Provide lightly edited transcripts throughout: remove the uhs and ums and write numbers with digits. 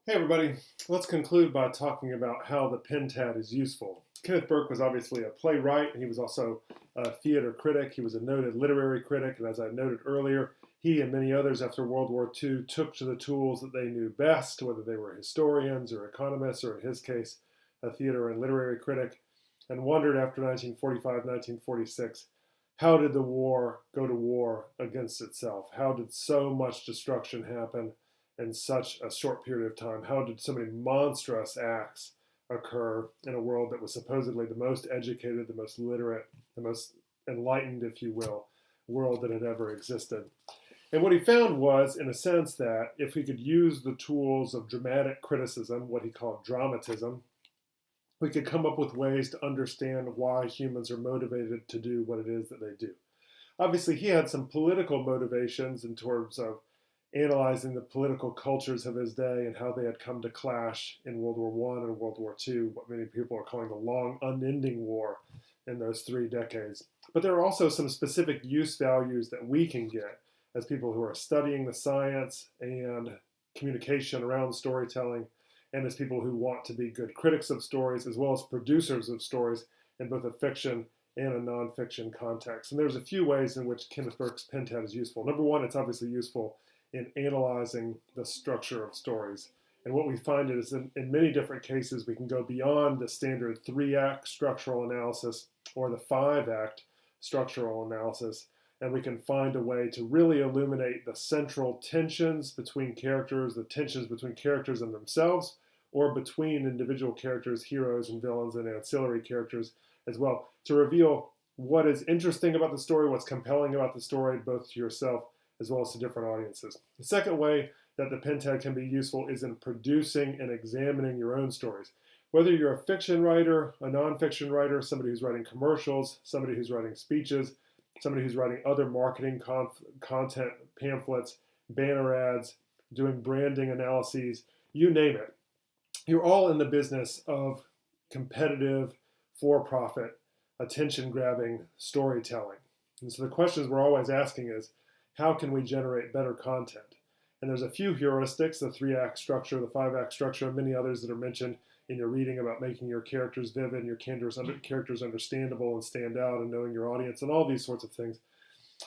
Hey everybody, let's conclude by talking about how the Pentad is useful. Kenneth Burke was obviously a playwright, and he was also a theater critic. He was a noted literary critic, and as I noted earlier, he and many others after World War II took to the tools that they knew best, whether they were historians or economists, or in his case, a theater and literary critic, and wondered after 1945, 1946, how did the war go to war against itself? How did so much destruction happen in such a short period of time? How did so many monstrous acts occur in a world that was supposedly the most educated, the most literate, the most enlightened, if you will, world that had ever existed? And what he found was, in a sense, that if we could use the tools of dramatic criticism, what he called dramatism, we could come up with ways to understand why humans are motivated to do what it is that they do. Obviously, he had some political motivations in terms of analyzing the political cultures of his day and how they had come to clash in World War I and World War II, what many people are calling the long, unending war in those 3 decades. But there are also some specific use values that we can get as people who are studying the science and communication around storytelling, and as people who want to be good critics of stories as well as producers of stories in both a fiction and a nonfiction context. And there's a few ways in which Kenneth Burke's Pentad is useful. Number one, it's obviously useful in analyzing the structure of stories. And what we find is in many different cases, we can go beyond the standard 3-act structural analysis or the 5-act structural analysis, and we can find a way to really illuminate the central tensions between characters, the tensions between characters and themselves, or between individual characters, heroes and villains, and ancillary characters as well, to reveal what is interesting about the story, what's compelling about the story, both to yourself as well as to different audiences. The second way that the Pentad can be useful is in producing and examining your own stories. Whether you're a fiction writer, a nonfiction writer, somebody who's writing commercials, somebody who's writing speeches, somebody who's writing other marketing content, pamphlets, banner ads, doing branding analyses, you name it. You're all in the business of competitive, for-profit, attention-grabbing storytelling. And so the questions we're always asking is, how can we generate better content? And there's a few heuristics, the 3-act structure, the 5-act structure, and many others that are mentioned in your reading about making your characters vivid, your characters understandable and stand out, and knowing your audience, and all these sorts of things.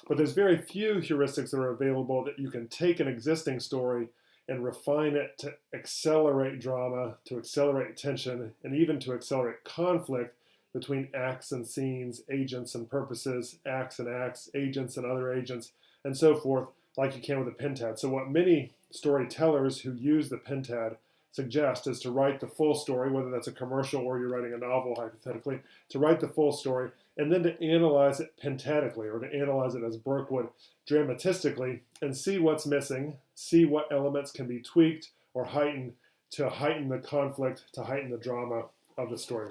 But there's very few heuristics that are available that you can take an existing story and refine it to accelerate drama, to accelerate tension, and even to accelerate conflict between acts and scenes, agents and purposes, acts and acts, agents and other agents, and so forth, like you can with a Pentad. So what many storytellers who use the Pentad suggest is to write the full story, whether that's a commercial or you're writing a novel, hypothetically, to write the full story, and then to analyze it pentadically, or to analyze it as Burke would, dramatistically, and see what's missing, see what elements can be tweaked or heightened to heighten the conflict, to heighten the drama of the story.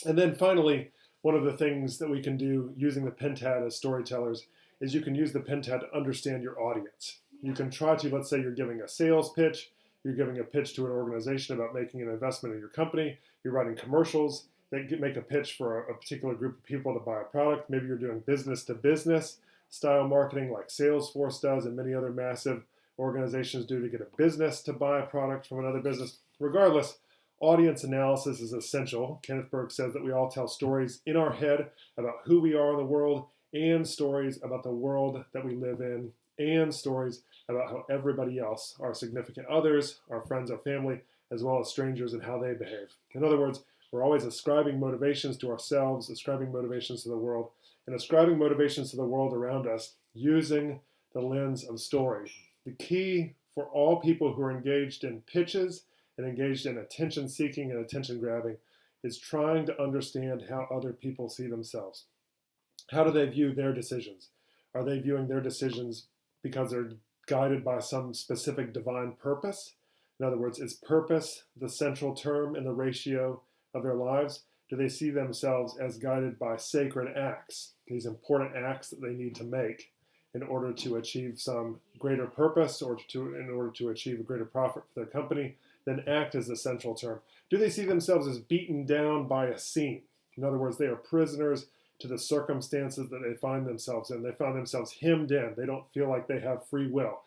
And then finally, one of the things that we can do using the Pentad as storytellers is you can use the Pentad to understand your audience. You can try to, let's say you're giving a sales pitch, you're giving a pitch to an organization about making an investment in your company, you're writing commercials that make a pitch for a particular group of people to buy a product. Maybe you're doing business to business style marketing like Salesforce does and many other massive organizations do to get a business to buy a product from another business. Regardless, audience analysis is essential. Kenneth Burke says that we all tell stories in our head about who we are in the world, and stories about the world that we live in, and stories about how everybody else, our significant others, our friends, our family, as well as strangers, and how they behave. In other words, we're always ascribing motivations to ourselves, ascribing motivations to the world, and ascribing motivations to the world around us using the lens of story. The key for all people who are engaged in pitches and engaged in attention seeking and attention grabbing is trying to understand how other people see themselves. How do they view their decisions? Are they viewing their decisions because they're guided by some specific divine purpose? In other words, is purpose the central term in the ratio of their lives? Do they see themselves as guided by sacred acts, these important acts that they need to make in order to achieve some greater purpose or in order to achieve a greater profit for their company? Then act is the central term. Do they see themselves as beaten down by a scene? In other words, they are prisoners to the circumstances that they find themselves in. They find themselves hemmed in. They don't feel like they have free will.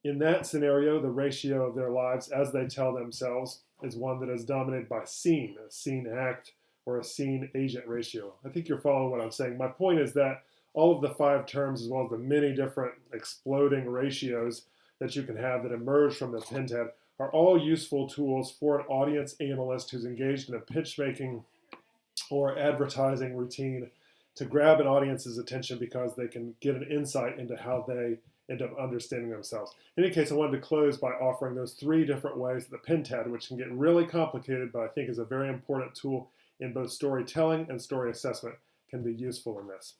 In that scenario, the ratio of their lives as they tell themselves is one that is dominated by scene, a scene act or a scene agent ratio. I think you're following what I'm saying. My point is that all of the 5 terms, as well as the many different exploding ratios that you can have that emerge from the Pentad, are all useful tools for an audience analyst who's engaged in a pitch making or advertising routine to grab an audience's attention because they can get an insight into how they end up understanding themselves. In any case, I wanted to close by offering those 3 different ways that the Pentad, which can get really complicated, but I think is a very important tool in both storytelling and story assessment, can be useful in this.